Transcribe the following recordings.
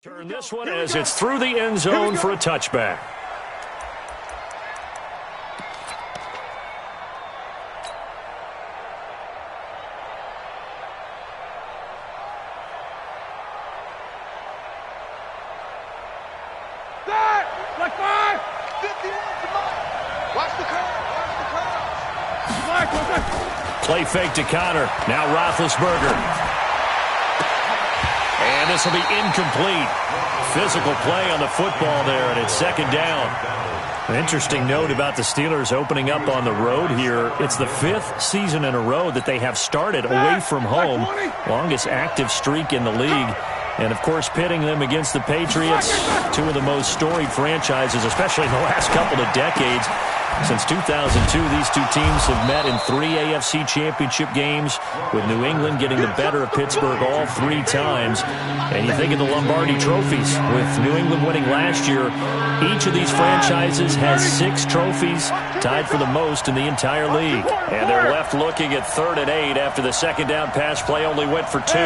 Turn this one as it's through the end zone for a touchback. Like 5, 51 to Mike. Watch the curve. Play fake to Connor. Now Roethlisberger. And this will be incomplete. Physical play on the football there, and it's second down. An interesting note about the Steelers opening up on the road here. It's the 5th season in a row that they have started away from home. Longest active streak in the league. And, of course, pitting them against the Patriots, two of the most storied franchises, especially in the last couple of decades. Since 2002, these two teams have met in 3 AFC championship games, with New England getting the better of Pittsburgh all 3 times. And you think of the Lombardi trophies, with New England winning last year. Each of these franchises has 6 trophies, tied for the most in the entire league. And they're left looking at 3rd and 8 after the second down pass play only went for 2.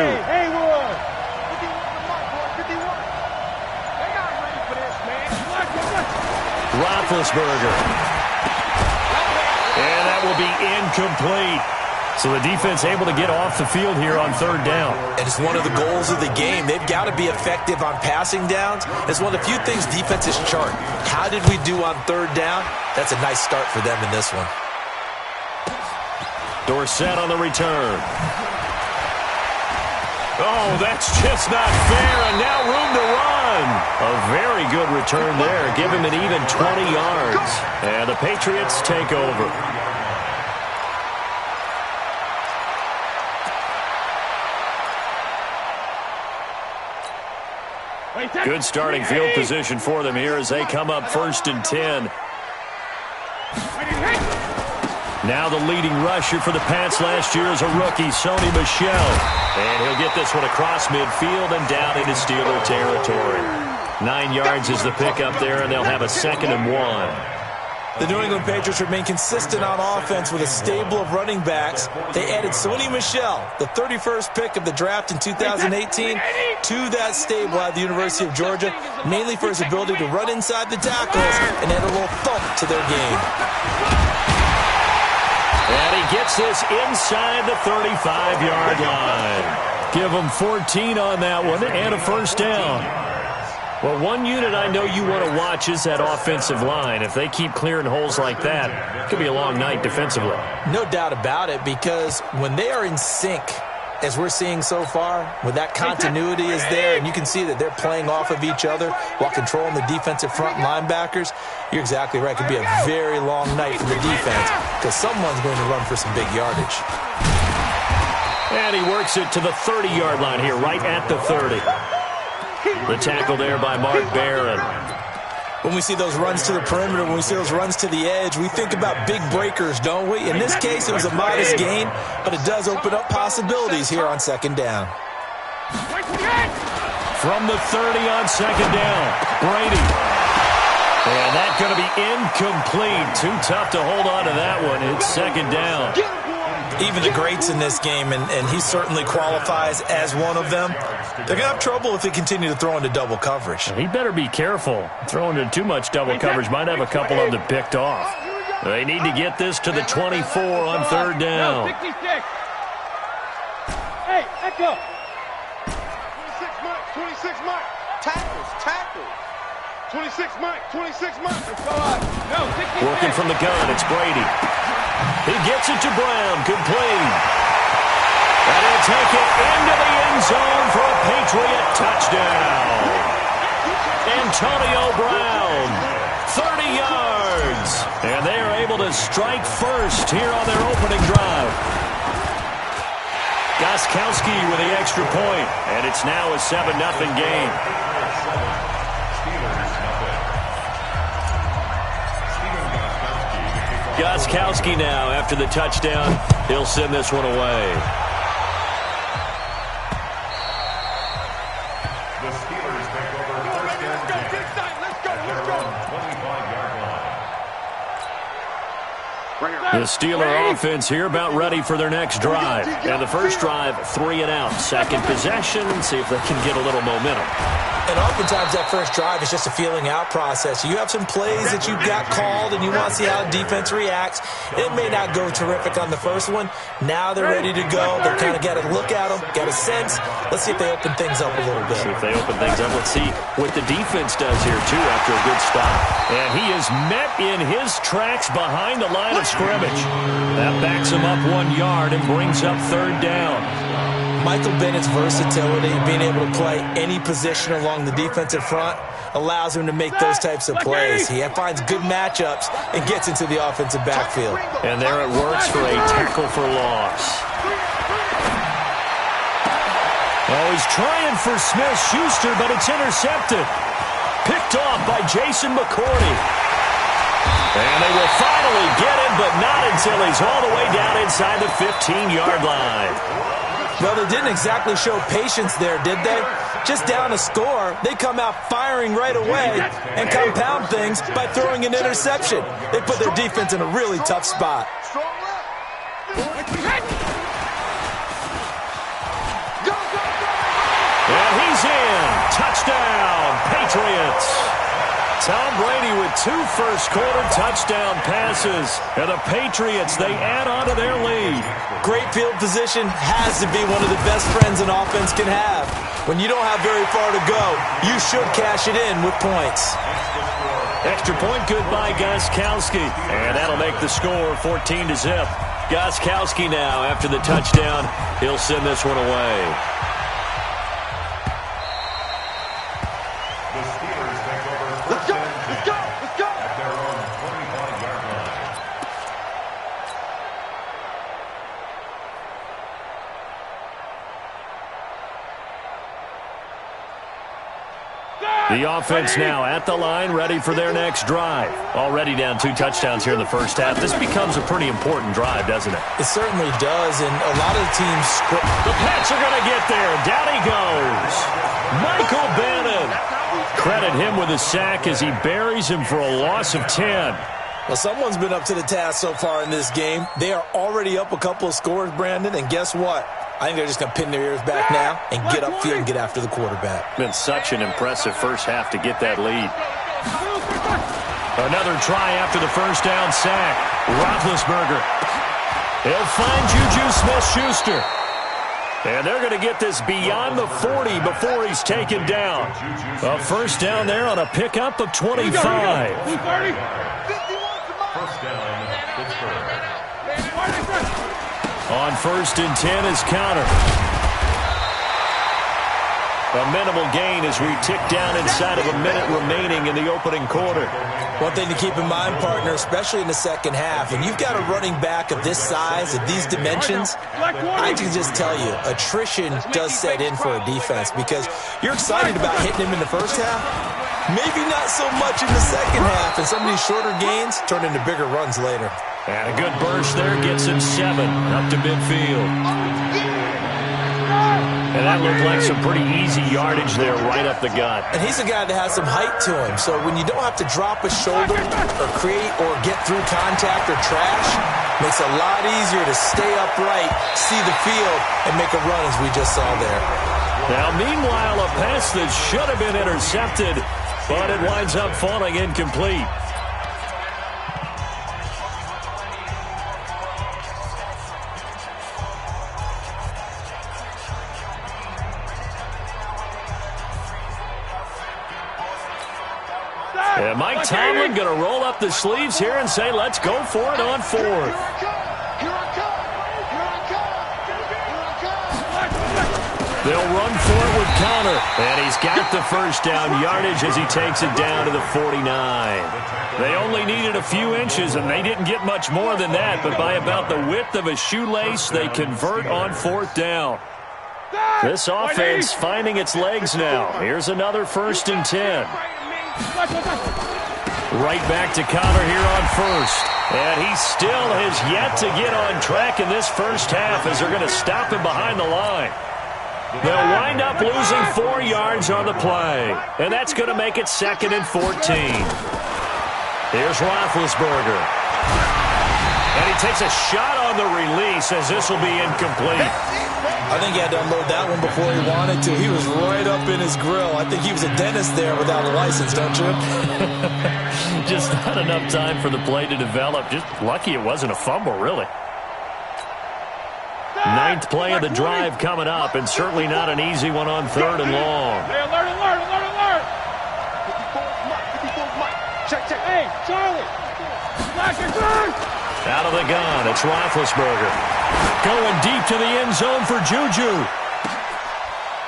Roethlisberger. And that will be incomplete. So the defense able to get off the field here on 3rd down. And it's one of the goals of the game. They've got to be effective on passing downs. It's one of the few things defenses chart. How did we do on 3rd down? That's a nice start for them in this one. Dorsett on the return. Oh, that's just not fair, and now room to run. A very good return there. Give him an even 20 yards. And the Patriots take over. Good starting field position for them here as they come up 1st and 10. Now the leading rusher for the Pats last year is a rookie, Sony Michel. And he'll get this one across midfield and down into Steeler territory. 9 yards is the pickup there, and they'll have a 2nd and 1. The New England Patriots remain consistent on offense with a stable of running backs. They added Sony Michel, the 31st pick of the draft in 2018, to that stable at the University of Georgia, mainly for his ability to run inside the tackles and add a little thump to their game. And he gets this inside the 35-yard line. Give him 14 on that one and a 1st down. Well, one unit I know you want to watch is that offensive line. If they keep clearing holes like that, it could be a long night defensively. No doubt about it, because when they are in sync, as we're seeing so far, when that continuity is there and you can see that they're playing off of each other while controlling the defensive front linebackers, you're exactly right. It could be a very long night for the defense because someone's going to run for some big yardage. And he works it to the 30-yard line here, right at the 30. The tackle there by Mark Barron. When we see those runs to the perimeter, when we see those runs to the edge, we think about big breakers, don't we? In this case, it was a modest gain, but it does open up possibilities here on 2nd down. From the 30 on 2nd down, Brady. And that's going to be incomplete. Too tough to hold on to that one. It's 2nd down. Even the greats in this game, and he certainly qualifies as one of them, they're going to have trouble if they continue to throw into double coverage. He better be careful. Throwing into too much double coverage might have a couple of them picked off. They need to get this to the 24 on 3rd down. 66. Hey, echo. 26 Mike, 26 Mike. Tackles. 26 Mike, 26 Mike. Let's go up. No, 66. Working from the gun, it's Brady. He gets it to Brown, complete. And he'll take it into the end zone for a Patriot touchdown. Antonio Brown, 30 yards. And they are able to strike first here on their opening drive. Gostkowski with the extra point, and it's now a 7-0 game. Gostkowski now, after the touchdown, he'll send this one away. The Steelers take over 1st and 10 at their own 25-yard line. The Steeler offense here about ready for their next drive. And the first drive, 3 and out. Second possession, see if they can get a little momentum. And oftentimes that first drive is just a feeling out process. You have some plays that you've got called and you want to see how defense reacts. It may not go terrific on the first one. Now they're ready to go. They've kind of got to look at them, got a sense. Let's see if they open things up a little bit. See if they open things up. Let's see what the defense does here, too, after a good stop. And he is met in his tracks behind the line of scrimmage. That backs him up 1 yard and brings up third down. Michael Bennett's versatility, being able to play any position along the defensive front, allows him to make those types of plays. He finds good matchups and gets into the offensive backfield. And there it works for a tackle for loss. Oh, he's trying for Smith-Schuster, but it's intercepted. Picked off by Jason McCourty. And they will finally get him, but not until he's all the way down inside the 15-yard line. Well, they didn't exactly show patience there, did they? Just down a score, they come out firing right away and compound things by throwing an interception. They put their defense in a really tough spot. And he's in. Touchdown, Patriots. Tom Brady with 2 first-quarter touchdown passes. And the Patriots, they add on to their lead. Great field position has to be one of the best friends an offense can have. When you don't have very far to go, you should cash it in with points. Extra point good by Gostkowski. And that'll make the score 14-0. Gostkowski now, after the touchdown, he'll send this one away. The offense now at the line, ready for their next drive. Already down 2 touchdowns here in the first half. This becomes a pretty important drive, doesn't it? It certainly does, and a lot of the teams... The Pats are going to get there. Down he goes. Michael Bennett. Credit him with a sack as he buries him for a loss of 10. Well, someone's been up to the task so far in this game. They are already up a couple of scores, Brandon, and guess what? I think they're just going to pin their ears back now and get upfield and get after the quarterback. Been such an impressive first half to get that lead. Another try after the first down sack. Roethlisberger. He'll find Juju Smith-Schuster. And they're going to get this beyond the 40 before he's taken down. A first down there on a pickup of 25. First down, Pittsburgh. On 1st and 10 is counter. A minimal gain as we tick down inside of a minute remaining in the opening quarter. One thing to keep in mind, partner, especially in the second half, when you've got a running back of this size, of these dimensions, I can just tell you, attrition does set in for a defense because you're excited about hitting him in the first half, maybe not so much in the second half, and some of these shorter gains turn into bigger runs later. And a good burst there gets him 7 up to midfield. And that looked like some pretty easy yardage there right up the gut. And he's a guy that has some height to him, so when you don't have to drop a shoulder or create or get through contact or trash, makes it a lot easier to stay upright, see the field, and make a run as we just saw there. Now, meanwhile, a pass that should have been intercepted, but it winds up falling incomplete. And Mike Tomlin going to roll up the sleeves here and say, let's go for it on 4th. They'll run for it with counter. And he's got the first down yardage as he takes it down to the 49. They only needed a few inches, and they didn't get much more than that. But by about the width of a shoelace, they convert on 4th down. This offense finding its legs now. Here's another 1st and 10. Right back to Connor here on 1st. And he still has yet to get on track in this first half as they're going to stop him behind the line. They'll wind up losing 4 yards on the play. And that's going to make it 2nd and 14. Here's Roethlisberger. And he takes a shot on the release as this will be incomplete. I think he had to unload that one before he wanted to. He was right up in his grill. I think he was a dentist there without a license, don't you? Just not enough time for the play to develop. Just lucky it wasn't a fumble, really. Ninth play of the drive coming up, and certainly not an easy one on 3rd and long. Hey, alert, alert, alert, alert! 54 Mike. Check. Hey, Charlie! Flash your turn! Out of the gun, it's Roethlisberger. Going deep to the end zone for Juju.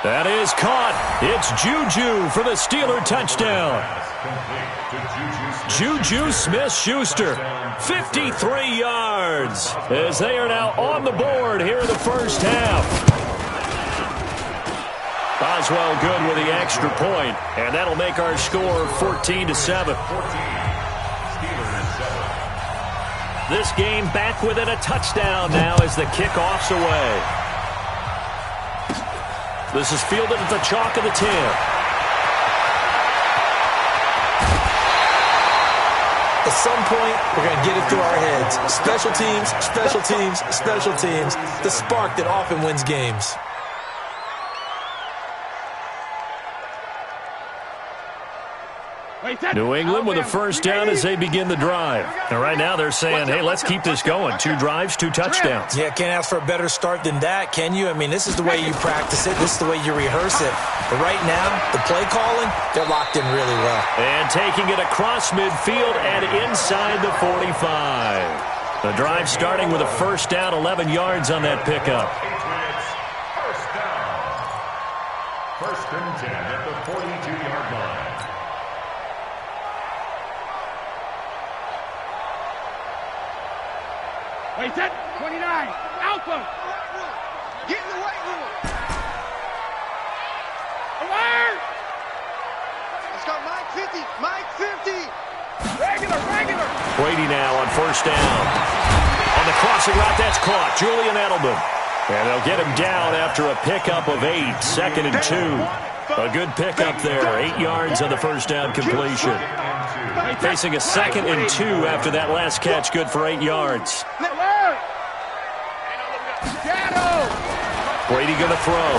That is caught. It's Juju for the Steeler touchdown. Juju Smith-Schuster, 53 yards, as they are now on the board here in the first half. Boswell good with the extra point, and that'll make our score 14-7. This game back within a touchdown now as the kickoff's away. This is fielded at the chalk of the 10. At some point, we're going to get it through our heads. Special teams, special teams, special teams. The spark that often wins games. New England with a first down as they begin the drive. And right now they're saying, hey, let's keep this going. 2 drives, 2 touchdowns. Yeah, can't ask for a better start than that, can you? I mean, this is the way you practice it. This is the way you rehearse it. But right now, the play calling, they're locked in really well. And taking it across midfield and inside the 45. The drive starting with a first down, 11 yards on that pickup. First down. First and 10 at the 42-yard line. Wait, set. 29. Alpha. Get in the weight room. Alert. Let's go, Mike 50. Mike 50. Regular. Brady now on first down. On the crossing route, that's caught. Julian Edelman. And they'll get him down after a pickup of 8. 2nd and 2. A good pickup there. 8 yards on the first down completion. Facing a 2nd and 2 after that last catch. Good for 8 yards. Brady going to throw.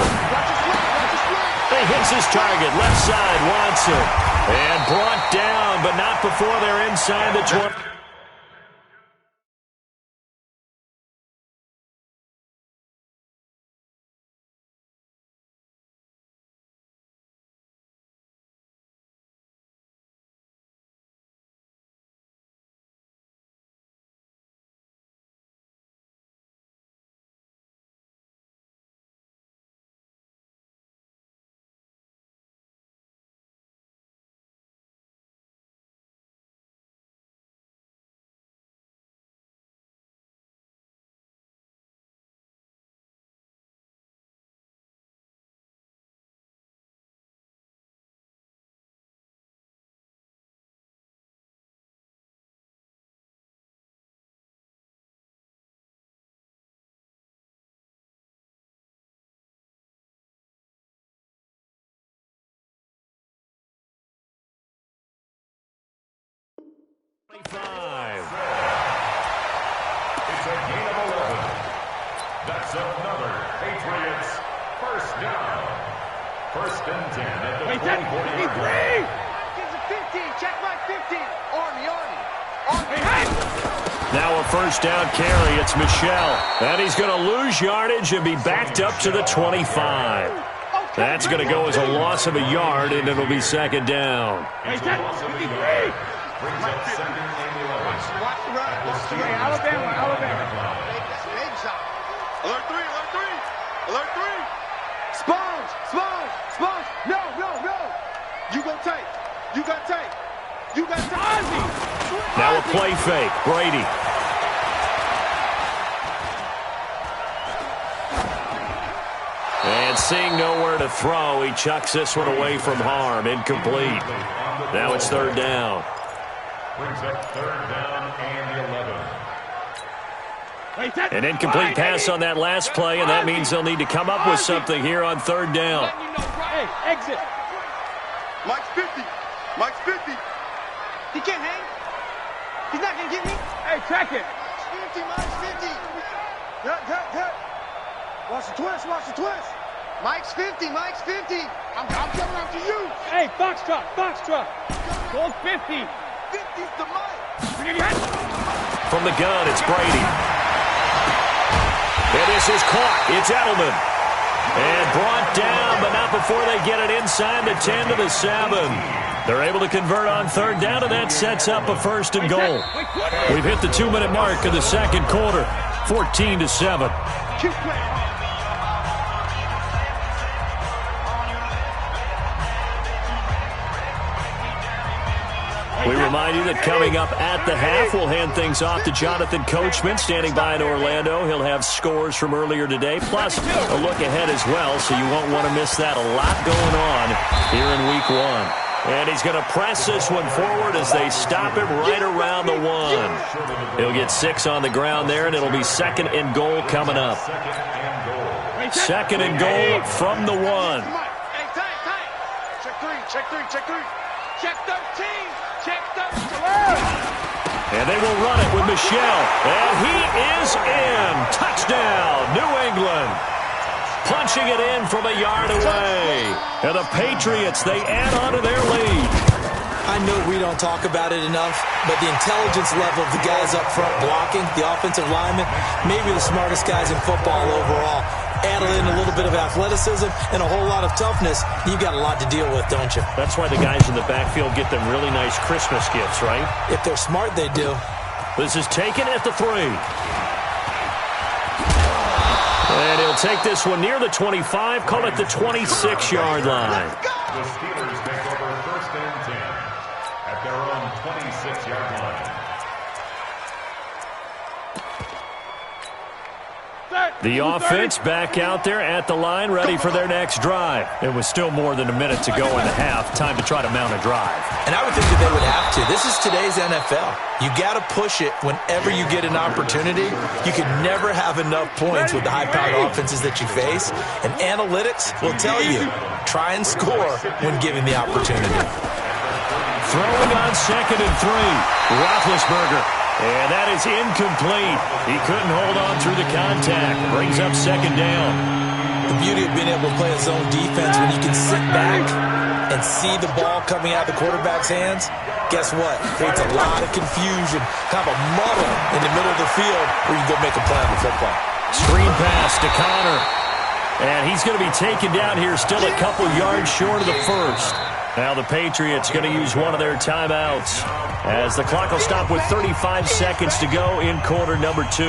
He hits his target. Left side, Watson. And brought down, but not before they're inside the 20. It's a gain of 11. That's another Patriots first down. First and 10 at the 40-yard line. Gives it 15. Check my 15. Army. Now a first down carry. It's Michel. And he's going to lose yardage and be backed up to the 25. That's going to go as a loss of a yard, and it'll be 2nd down. It's a loss of a yard. Brings up 2nd and 11. Watch the run. Alabama. Big shot. Alert 3. Sponge. No. You got tape. Now a play fake. Brady. And seeing nowhere to throw, he chucks this one away from harm. Incomplete. Now it's 3rd down. Brings up 3rd down and 11. An incomplete pass on that last play, and that means they'll need to come up with something here on 3rd down. Hey, exit. Mike's 50. He can't hang. He's not going to get me. Hey, check it. Mike's 50. Cut. Watch the twist, watch the twist. Mike's 50, Mike's 50. I'm coming after you. Hey, Foxtrot. Goes 50. 50's the Mike. From the gun, it's Brady. And this is caught. It's Edelman. And brought down, but not before they get it inside the 10 to the 7. They're able to convert on third down, and that sets up a 1st and goal. We've hit the 2-minute mark of the second quarter, 14-7. Keep playing. We remind you that coming up at the half, we'll hand things off to Jonathan Coachman, standing by in Orlando. He'll have scores from earlier today, plus a look ahead as well, so you won't want to miss that. A lot going on here in Week 1. And he's going to press this one forward as they stop him right around the 1. He'll get 6 on the ground there, and it'll be 2nd and goal coming up. 2nd and goal from the 1. Hey, time. Check three. Check 13. Check 13. And they will run it with Michelle. And he is in. Touchdown, New England. Punching it in from a yard away. And the Patriots, they add on to their lead. I know we don't talk about it enough, but the intelligence level of the guys up front blocking, the offensive linemen, maybe the smartest guys in football overall. Add in a little bit of athleticism and a whole lot of toughness, you've got a lot to deal with, don't you? That's why the guys in the backfield get them really nice Christmas gifts, right? If they're smart, they do. This is taken at the 3. And he'll take this one near the 25, call it the 26-yard line. The Steelers take over 1st and 10 at their own 26-yard line. The offense back out there at the line, ready for their next drive. It was still more than a minute to go in the half. Time to try to mount a drive. And I would think that they would have to. This is today's NFL. You got to push it whenever you get an opportunity. You can never have enough points with the high-powered offenses that you face. And analytics will tell you, try and score when given the opportunity. Throwing on 2nd and 3. Roethlisberger. And that is incomplete. He couldn't hold on through the contact. Brings up 2nd down. The beauty of being able to play a zone defense when you can sit back and see the ball coming out of the quarterback's hands, guess what? Creates a lot of confusion, kind of a muddle in the middle of the field where you can go make a play on the football. Screen pass to Connor. And he's going to be taken down here, still a couple yards short of the 1st. Now the Patriots going to use one of their timeouts as the clock will stop with 35 seconds to go in quarter number 2.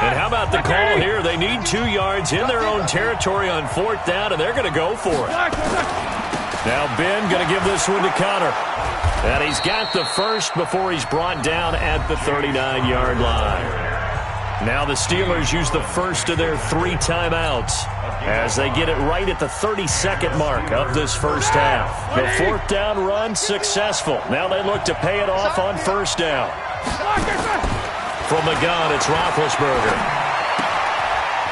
And how about the call here? They need 2 yards in their own territory on 4th down, and they're going to go for it. Now Ben going to give this one to Connor. And he's got the 1st before he's brought down at the 39-yard line. Now the Steelers use the 1st of their 3 timeouts as they get it right at the 32nd mark of this 1st half. The 4th down run successful. Now they look to pay it off on 1st down. From the gun, it's Roethlisberger.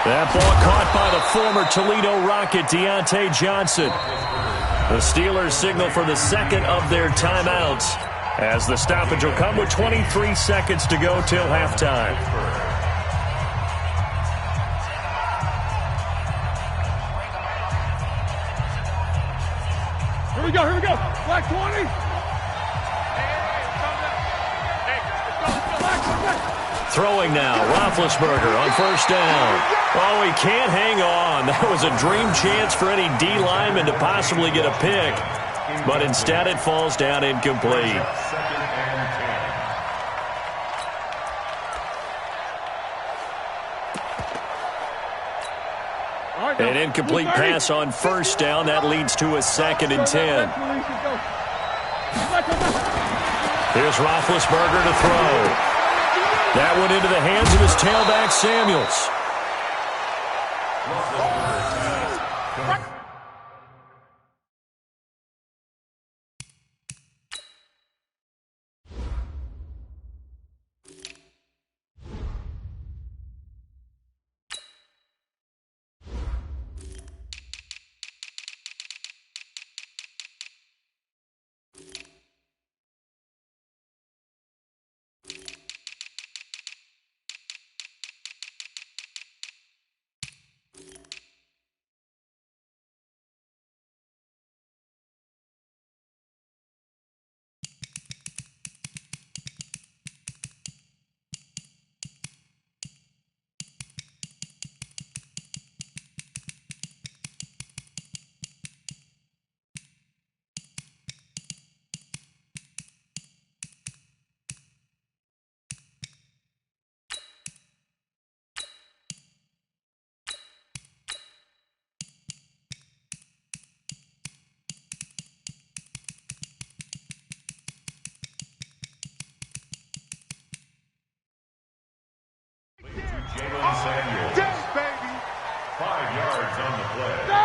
That ball caught by the former Toledo Rocket, Deontay Johnson. The Steelers signal for the 2nd of their timeouts as the stoppage will come with 23 seconds to go till halftime. Here we go. Black 20. Throwing now, Roethlisberger on 1st down. Oh, he can't hang on. That was a dream chance for any D lineman to possibly get a pick. But instead it falls down incomplete. An incomplete pass on 1st down. That leads to a 2nd and 10. Here's Roethlisberger to throw. That went into the hands of his tailback, Samuels.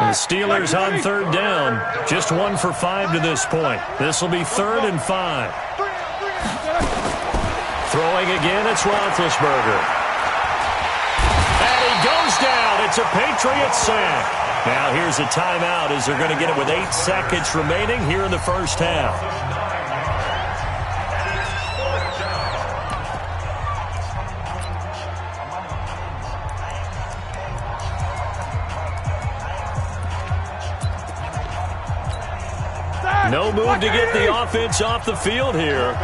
The Steelers on third down. Just 1 for 5 to this point. This will be 3rd and 5. Throwing again, it's Roethlisberger. And he goes down. It's a Patriots sack. Now here's a timeout as they're going to get it with 8 seconds remaining here in the first half. No move to get the offense off the field here.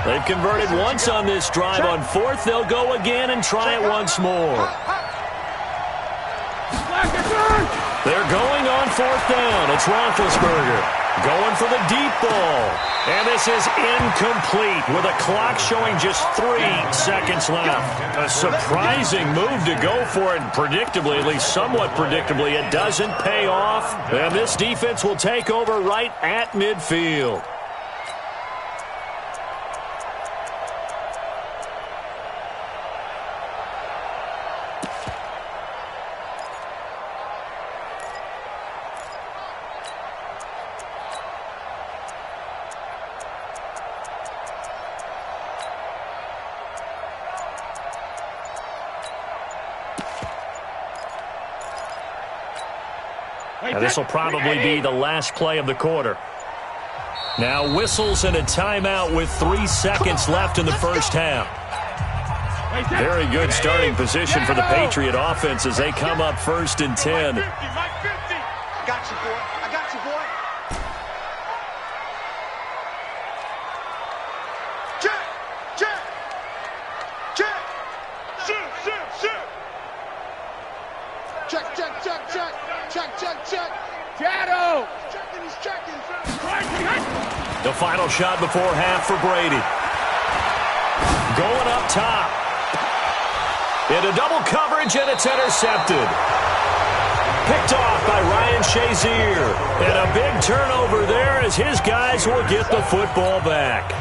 They've converted once on this drive. On 4th, they'll go again and try it once more. They're going on 4th down. It's Roethlisberger going for the deep ball. And this is incomplete with a clock showing just 3 seconds left. A surprising move to go for it. Predictably, at least somewhat predictably, it doesn't pay off. And this defense will take over right at midfield. This will probably be the last play of the quarter. Now whistles and a timeout with 3 seconds left in the first half. Very good starting position for the Patriot offense as they come up 1st and 10. I got you, boy. I got you, boy. Check. Check. Check. Shoot, shoot, shoot. Check, check, check, check. Check, check, check. Shadow. He's checking. The final shot before half for Brady. Going up top. Into double coverage, and it's intercepted. Picked off by Ryan Shazier. And a big turnover there as his guys will get the football back.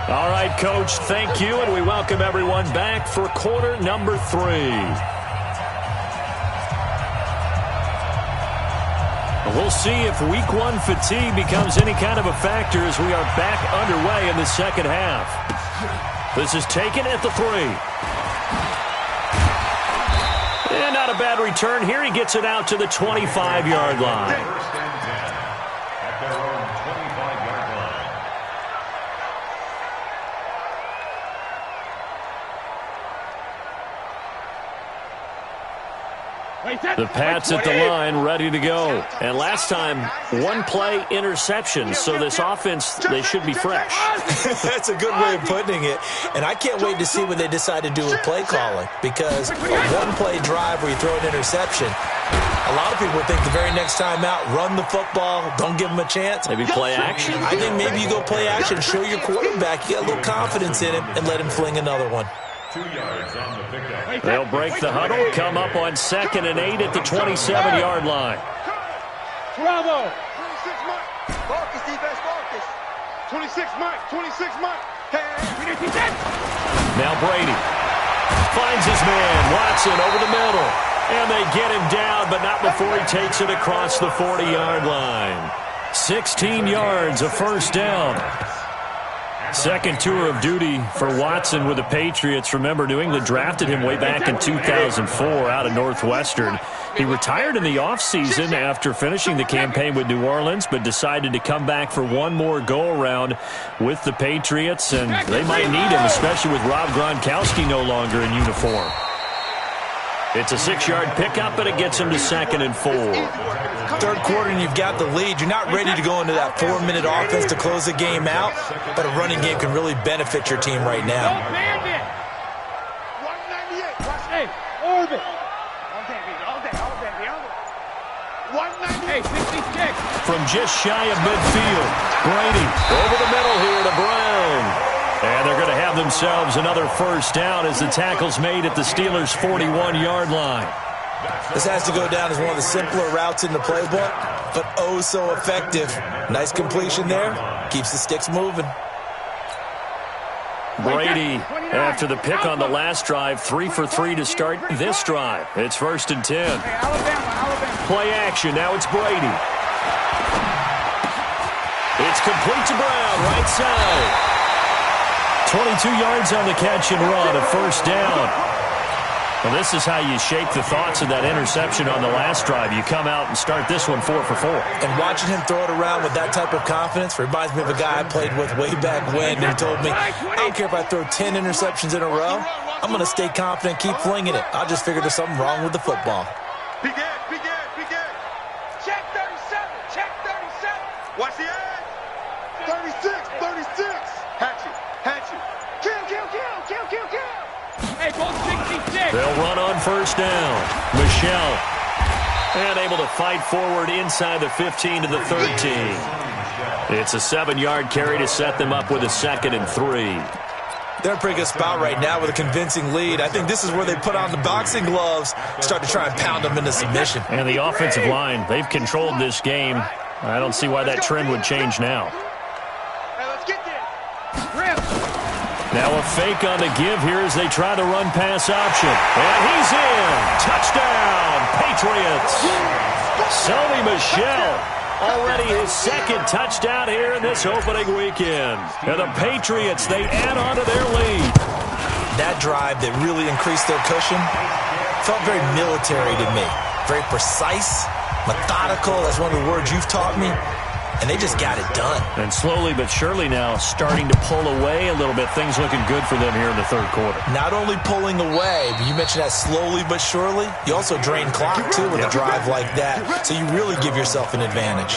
All right, Coach, thank you, and we welcome everyone back for quarter number 3. We'll see if week 1 fatigue becomes any kind of a factor as we are back underway in the second half. This is taken at the 3. And not a bad return here. He gets it out to the 25-yard line. First and 10 at their own 25-yard line. The Pats at the line, ready to go. And last time, 1-play interception. So this offense, they should be fresh. That's a good way of putting it. And I can't wait to see what they decide to do with play calling. Because a 1-play drive where you throw an interception, a lot of people think the very next time out, run the football, don't give them a chance. Maybe play action? I think maybe you go play action, show your quarterback, you get a little confidence in him, and let him fling another one. 2 yards on the pickup. They'll break the huddle, come up on 2nd and 8 at the 27-yard line. Bravo. 26 Mike. Focus, defense, focus. 26 Mike. 26 Mike. Hey. Now Brady finds his man, Watson, over the middle. And they get him down, but not before he takes it across the 40-yard line. 16 yards, a first down. Second tour of duty for Watson with the Patriots. Remember, New England drafted him way back in 2004 out of Northwestern. He retired in the offseason after finishing the campaign with New Orleans, but decided to come back for one more go-around with the Patriots, and they might need him, especially with Rob Gronkowski no longer in uniform. It's a 6-yard pickup, but it gets him to 2nd and 4. Third quarter and you've got the lead. You're not ready to go into that 4-minute offense to close the game out, but a running game can really benefit your team right now. 198. Hey, orbit. Hey, 66. From just shy of midfield, Brady over the middle here to Brown. And they're going to have themselves another first down as the tackle's made at the Steelers' 41-yard line. This has to go down as one of the simpler routes in the playbook, but oh so effective. Nice completion there. Keeps the sticks moving. Brady, after the pick on the last drive, 3 for 3 to start this drive. It's 1st and 10. Hey, Alabama. play action. Now it's Brady. It's complete to Brown, right side. 22 yards on the catch and run, a first down. Well, this is how you shake the thoughts of that interception on the last drive. You come out and start this one 4 for 4. And watching him throw it around with that type of confidence reminds me of a guy I played with way back when who told me, I don't care if I throw 10 interceptions in a row. I'm going to stay confident, keep flinging it. I just figured there's something wrong with the football. Be good. Check 37. Check 37. Watch the edge. 36. Hatchet. Kill. Hey, ball 66. They'll run on first down. Michelle. And able to fight forward inside the 15 to the 13. It's a 7-yard carry to set them up with a 2nd and 3. They're in a pretty good spot right now with a convincing lead. I think this is where they put on the boxing gloves, start to try and pound them into submission. And the offensive line, they've controlled this game. I don't see why that trend would change now. Hey, let's get this. Now a fake on the give here as they try the run-pass option. And he's in. Touchdown, Patriots. Sony Michel, already his 2nd touchdown here in this opening weekend. And the Patriots, they add on to their lead. That drive that really increased their cushion felt very military to me. Very precise, methodical. That's one of the words you've taught me. And they just got it done. And slowly but surely now starting to pull away a little bit. Things looking good for them here in the 3rd quarter. Not only pulling away, but you mentioned that slowly but surely. You also drain clock, too, with a drive like that. So you really give yourself an advantage.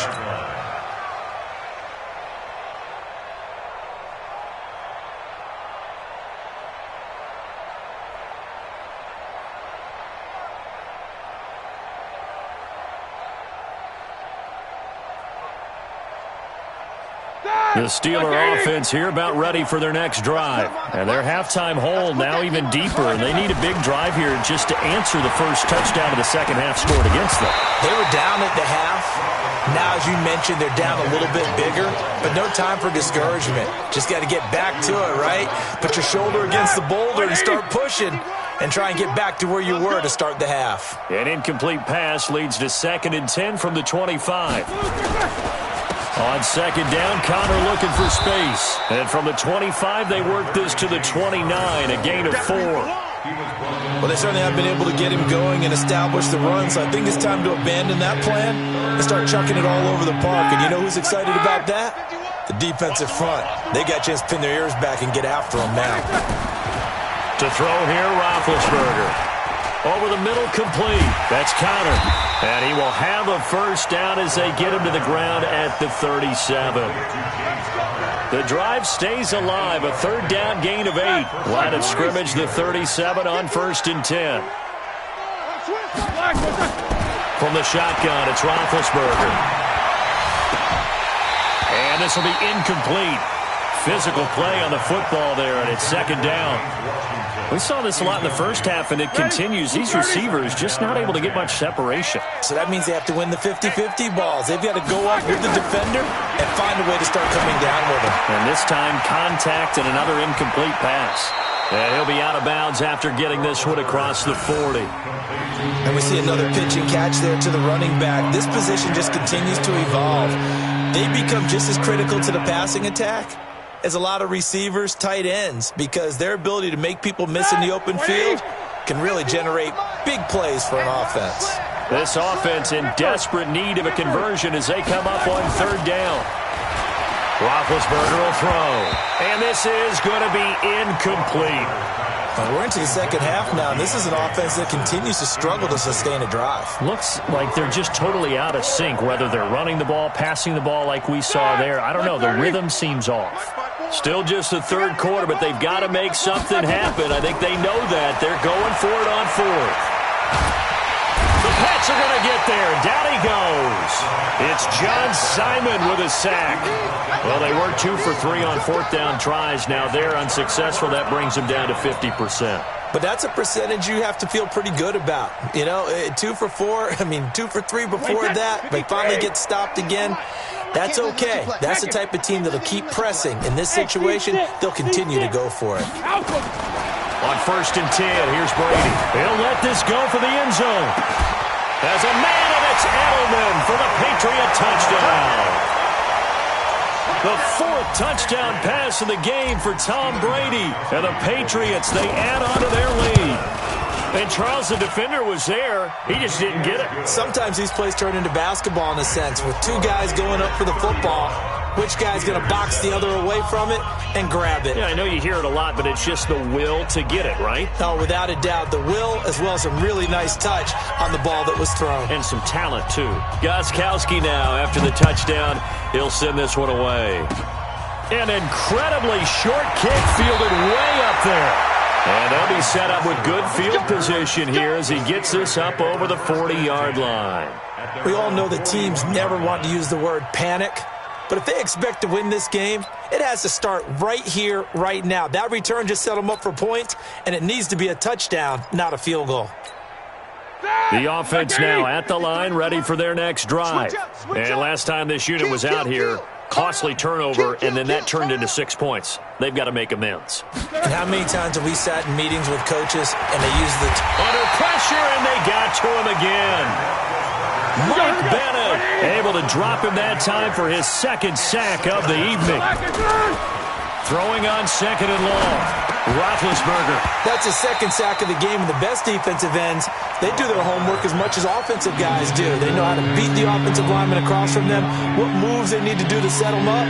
The Steeler offense here about ready for their next drive. And their halftime hole now even deeper. And they need a big drive here just to answer the first touchdown of the second half scored against them. They were down at the half. Now, as you mentioned, they're down a little bit bigger. But no time for discouragement. Just got to get back to it, right? Put your shoulder against the boulder and start pushing. And try and get back to where you were to start the half. An incomplete pass leads to 2nd and 10 from the 25. On 2nd down, Connor looking for space. And from the 25, they work this to the 29, a gain of 4. Well, they certainly have been able to get him going and establish the run, so I think it's time to abandon that plan and start chucking it all over the park. And you know who's excited about that? The defensive front. They got a chance to pin their ears back and get after him now. To throw here, Roethlisberger. Over the middle, complete. That's Connor. And he will have a first down as they get him to the ground at the 37. The drive stays alive. A 3rd down gain of 8. Line of scrimmage, the 37 on 1st and 10. From the shotgun, it's Roethlisberger. And this will be incomplete. Physical play on the football there, and it's 2nd down. We saw this a lot in the first half, and it continues. These receivers just not able to get much separation. So that means they have to win the 50-50 balls. They've got to go up with the defender and find a way to start coming down with him. And this time, contact and another incomplete pass. And he'll be out of bounds after getting this one across the 40. And we see another pitch and catch there to the running back. This position just continues to evolve. They become just as critical to the passing attack as a lot of receivers, tight ends, because their ability to make people miss in the open field can really generate big plays for an offense. This offense in desperate need of a conversion as they come up on 3rd down. Roethlisberger will throw. And this is going to be incomplete. We're into the 2nd half now, and this is an offense that continues to struggle to sustain a drive. Looks like they're just totally out of sync, whether they're running the ball, passing the ball like we saw there. I don't know. The rhythm seems off. Still just the 3rd quarter, but they've got to make something happen. I think they know that. They're going for it on 4th. The Pats are going to get there. Down he goes. It's John Simon with a sack. Well, they were 2 for 3 on 4th down tries. Now they're unsuccessful. That brings them down to 50%. But that's a percentage you have to feel pretty good about. You know, 2 for 4, 2 for 3 before that. They finally get stopped again. That's okay. That's the type of team that'll keep pressing. In this situation, they'll continue to go for it. On 1st and 10, here's Brady. He'll let this go for the end zone. As a man, and it's Edelman for the Patriot touchdown. The 4th touchdown pass of the game for Tom Brady. And the Patriots, they add on to their lead. And Charles, the defender, was there. He just didn't get it. Sometimes these plays turn into basketball in a sense, with 2 guys going up for the football. Which guy's going to box the other away from it and grab it? Yeah, I know you hear it a lot, but it's just the will to get it, right? Oh, without a doubt. The will, as well as some really nice touch on the ball that was thrown. And some talent, too. Gostkowski now, after the touchdown, he'll send this one away. An incredibly short kick fielded way up there. And they'll be set up with good field position here as he gets this up over the 40-yard line. We all know that teams never want to use the word panic. But if they expect to win this game, it has to start right here, right now. That return just set them up for points, and it needs to be a touchdown, not a field goal. The offense now at the line, ready for their next drive. And last time this unit was out here, costly turnover, and then that turned into 6 points. They've got to make amends. And how many times have we sat in meetings with coaches, and they use the... Under pressure, and they got to him again. Mike Bennett able to drop him that time for his 2nd sack of the evening. Throwing on 2nd and long. Roethlisberger. That's his 2nd sack of the game, and the best defensive ends, they do their homework as much as offensive guys do. They know how to beat the offensive lineman across from them, what moves they need to do to set them up.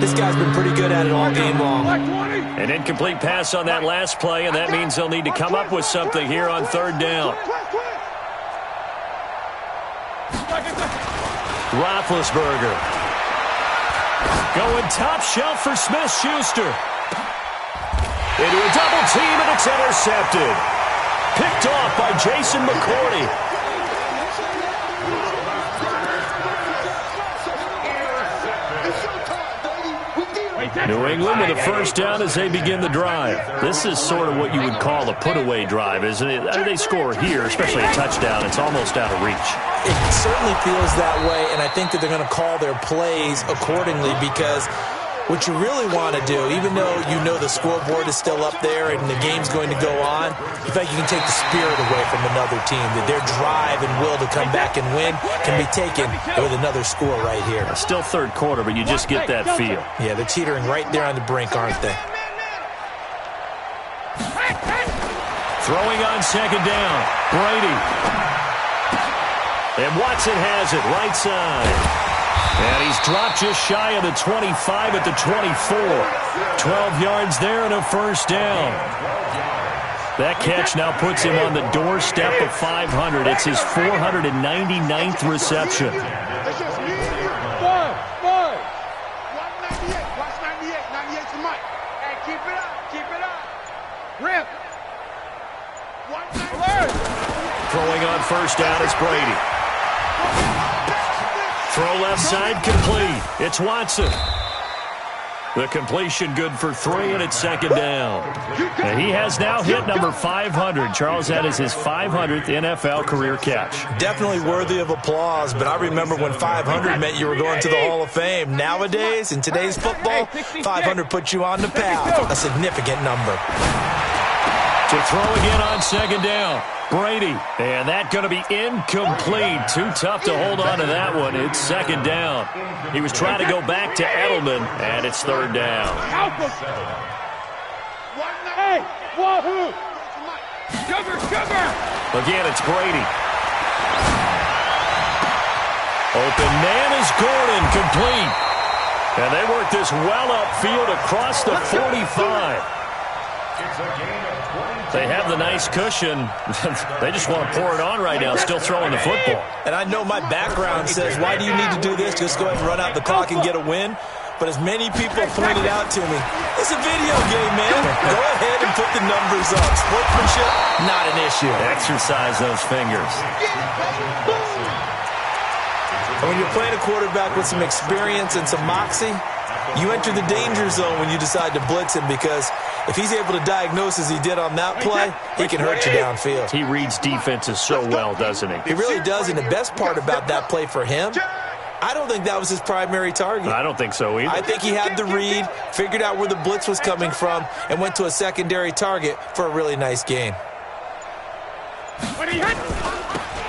This guy's been pretty good at it all game long. An incomplete pass on that last play, and that means they'll need to come up with something here on 3rd down. Roethlisberger. Going top shelf for Smith-Schuster. Into a double team, and it's intercepted. Picked off by Jason McCourty. New England with a 1st down as they begin the drive. This is sort of what you would call a put-away drive, isn't it? They score here, especially a touchdown. It's almost out of reach. It certainly feels that way, and I think that they're going to call their plays accordingly, because what you really want to do, even though you know the scoreboard is still up there and the game's going to go on, you think you can take the spirit away from another team, that their drive and will to come back and win can be taken with another score right here. Still 3rd quarter, but you just get that feel. Yeah, they're teetering right there on the brink, aren't they? Throwing on 2nd down. Brady. And Watson has it right side. And he's dropped just shy of the 25 at the 24. 12 yards there and a 1st down. That catch now puts him on the doorstep of 500. It's his 499th reception. 198. Watch 98. 98 to Mike. Hey, keep it up. Keep it up. Rip. Throwing on 1st down is Brady. Throw left side complete. It's Watson. The completion good for 3, and it's 2nd down. And he has now hit number 500. Charles, that is his 500th NFL career catch. Definitely worthy of applause, but I remember when 500 meant you were going to the Hall of Fame. Nowadays, in today's football, 500 puts you on the path. A significant number. To throw again on 2nd down. Brady, and that going to be incomplete. Too tough to hold on to that one. It's 2nd down. He was trying to go back to Edelman, and it's 3rd down. Hey, wahoo! Sugar! Again, it's Brady. Open man is Gordon, complete. And they work this well upfield across the 45. They have the nice cushion. They just want to pour it on right now, still throwing the football. And I know my background says, why do you need to do this? Just go ahead and run out the clock and get a win. But as many people pointed out to me, it's a video game, man. Go ahead and put the numbers up. Sportsmanship, not an issue. Exercise those fingers. And when you're playing a quarterback with some experience and some moxie, you enter the danger zone when you decide to blitz him, because if he's able to diagnose as he did on that play, he can hurt you downfield. He reads defenses so well, doesn't he? He really does, and the best part about that play for him, I don't think that was his primary target. I don't think so either. I think he had the read, figured out where the blitz was coming from, and went to a secondary target for a really nice gain.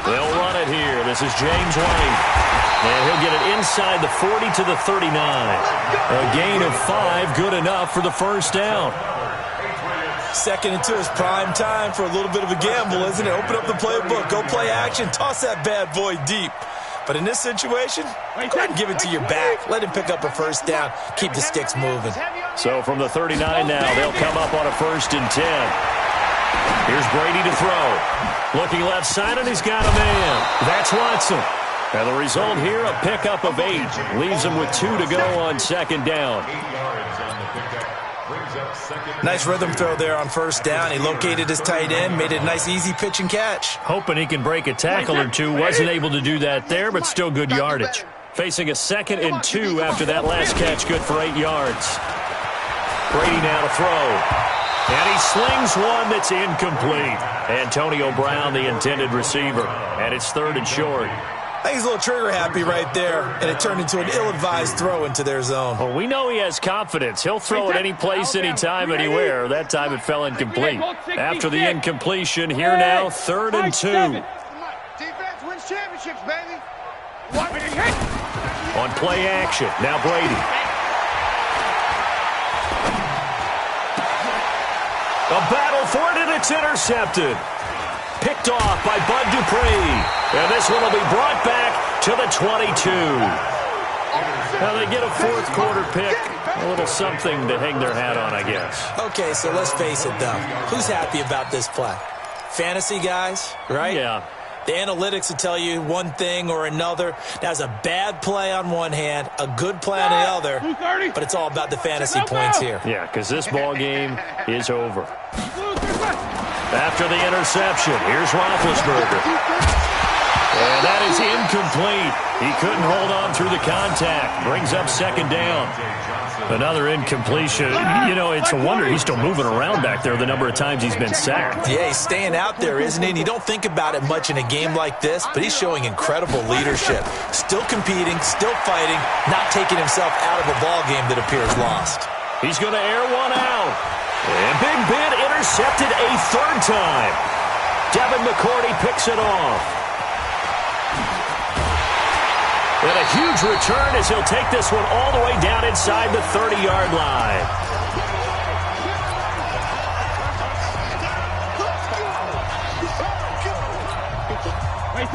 They'll run it here. This is James White. And he'll get it inside the 40 to the 39. A gain of 5, good enough for the first down. 2nd and 2 is prime time for a little bit of a gamble, isn't it? Open up the playbook, go play action, toss that bad boy deep. But in this situation, go ahead and give it to your back. Let him pick up a first down. Keep the sticks moving. So from the 39 now, they'll come up on a 1st and 10. Here's Brady to throw. Looking left side, and he's got a man. That's Watson. And the result here, a pickup of 8. Leaves him with 2 to go on 2nd down. Nice rhythm throw there on 1st down. He located his tight end, made it a nice easy pitch and catch. Hoping he can break a tackle or two. Wasn't able to do that there, but still good yardage. Facing a 2nd and 2 after that last catch, good for 8 yards. Brady now to throw. And he slings one that's incomplete. Antonio Brown, the intended receiver. And it's 3rd and short. I think he's a little trigger happy right there, and it turned into an ill-advised throw into their zone. Well, we know he has confidence. He'll throw it any place, anytime, anywhere. That time it fell incomplete. After the incompletion, here now, 3rd and 2. Defense wins championships, baby. On play action, now Brady. A battle for it, and it's intercepted. Picked off by Bud Dupree. And this one will be brought back to the 22. Now they get a 4th quarter pick. A little something to hang their hat on, I guess. Okay, so let's face it, though. Who's happy about this play? Fantasy guys, right? Yeah. The analytics will tell you one thing or another. That's a bad play on one hand, a good play on the other, but it's all about the fantasy points here. Yeah, because this ball game is over. After the interception, here's Roethlisberger. And that is incomplete. He couldn't hold on through the contact. Brings up 2nd down. Another incompletion. You know, it's a wonder he's still moving around back there the number of times he's been sacked. Yeah, he's staying out there, isn't he? And you don't think about it much in a game like this, but he's showing incredible leadership. Still competing, still fighting, not taking himself out of a ball game that appears lost. He's going to air one out. And Big Ben intercepted a 3rd time. Devin McCourty picks it off. And a huge return as he'll take this one all the way down inside the 30-yard line.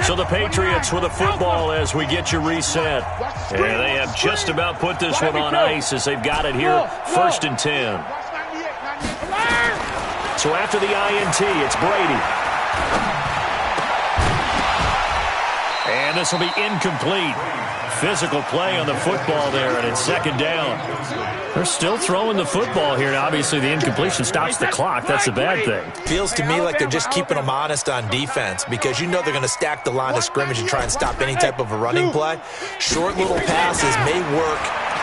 So the Patriots with a football as we get you reset. And they have just about put this one on ice as they've got it here, 1st and 10. So after the INT, it's Brady. And this will be incomplete. Physical play on the football there, and it's 2nd down. They're still throwing the football here, and obviously the incompletion stops the clock. That's a bad thing. Feels to me like they're just keeping them honest on defense because you know they're going to stack the line of scrimmage and try and stop any type of a running play. Short little passes may work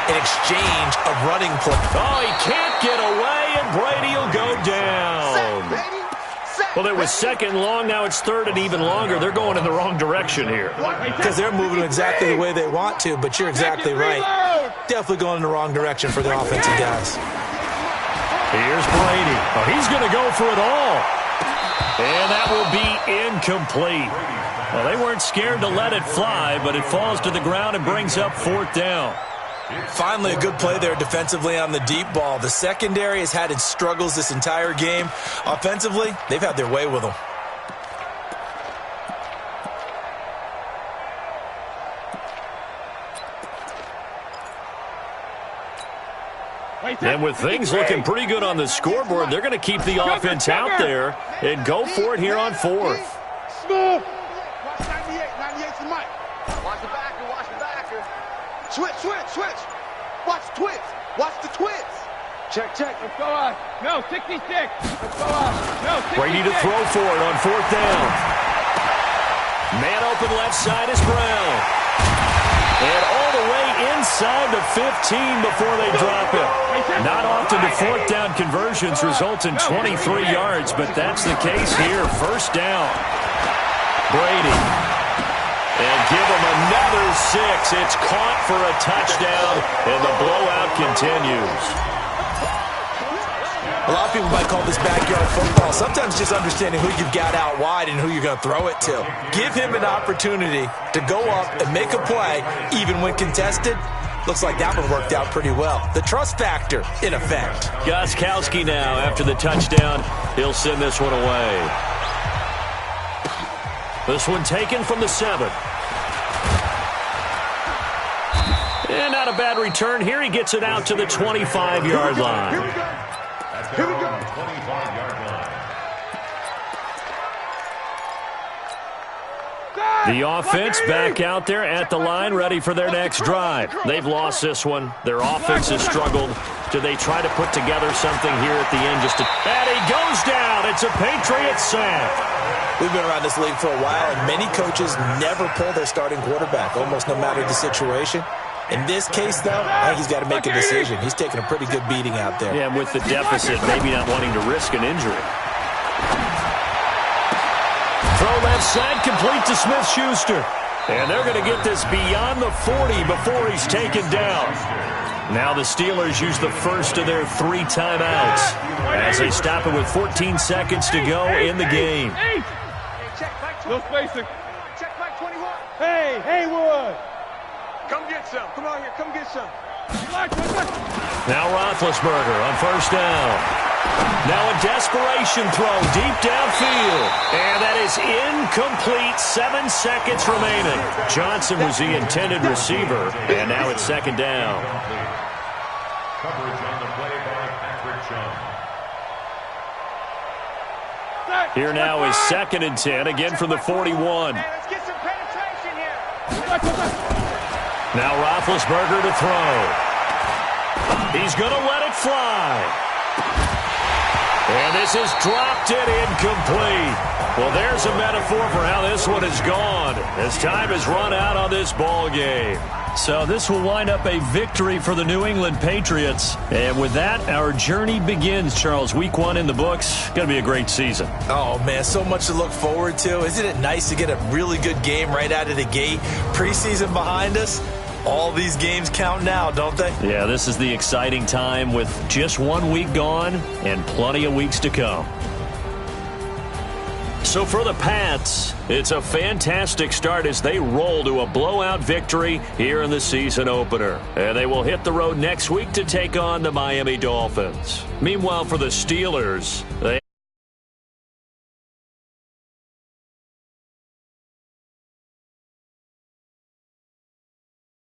in exchange of running play. Oh, he can't get away, and Brady will go down. Well, it was 2nd long. Now it's 3rd and even longer. They're going in the wrong direction here. Because they're moving exactly the way they want to, but you're exactly right. Definitely going in the wrong direction for the offensive guys. Here's Brady. Oh, he's going to go for it all. And that will be incomplete. Well, they weren't scared to let it fly, but it falls to the ground and brings up 4th down. Finally, a good play there defensively on the deep ball. The secondary has had its struggles this entire game. Offensively, they've had their way with them. And with things looking pretty good on the scoreboard, they're going to keep the offense out there and go for it here on 4th. Watch 98. 98's the mic. Watch the backer. Watch the backer. Switch. Watch the twits. Watch the twits. Check. Let's go out. No, 66. Let's go out. No, 66. Brady to throw for it on 4th down. Man open left side is Brown. And all the way inside the 15 before they drop it. Not often do 4th down conversions result in 23 yards, but that's the case here. 1st down. Brady. And give them another 6. It's caught for a touchdown, and the blowout continues. A lot of people might call this backyard football. Sometimes just understanding who you've got out wide and who you're going to throw it to. Give him an opportunity to go up and make a play, even when contested. Looks like that one worked out pretty well. The trust factor, in effect. Gostkowski now, after the touchdown, he'll send this one away. This one taken from the 7. And not a bad return here. He gets it out to the 25-yard line. Here we go. Here we go. 25-yard line. The offense back out there at the line, ready for their next drive. They've lost this one. Their offense has struggled. Do they try to put together something here at the end? And he goes down. It's a Patriots sack. We've been around this league for a while, and many coaches never pull their starting quarterback, almost no matter the situation. In this case, though, I think he's got to make a decision. He's taking a pretty good beating out there. Yeah, with the deficit, maybe not wanting to risk an injury. Throw left side, complete to Smith-Schuster. And they're going to get this beyond the 40 before he's taken down. Now the Steelers use the first of their 3 timeouts as they stop it with 14 seconds to go in the game. No spacing. Check back 21. Hey, Haywood. Come get some. Come on here. Come get some. Now Roethlisberger on first down. Now a desperation throw deep downfield. And that is incomplete. 7 seconds remaining. Johnson was the intended receiver. And now it's second down. Coverage on the play by Patrick Chung. Here now is 2nd and 10, again from the 41. Let's get some penetration here. Now Roethlisberger to throw. He's going to let it fly. And this is dropped it incomplete. Well, there's a metaphor for how this one has gone as time has run out on this ball game. So this will wind up a victory for the New England Patriots. And with that, our journey begins, Charles. Week 1 in the books. Going to be a great season. Oh, man, so much to look forward to. Isn't it nice to get a really good game right out of the gate? Preseason behind us. All these games count now, don't they? Yeah, this is the exciting time with just 1 week gone and plenty of weeks to come. So for the Pats, it's a fantastic start as they roll to a blowout victory here in the season opener. And they will hit the road next week to take on the Miami Dolphins. Meanwhile, for the Steelers, they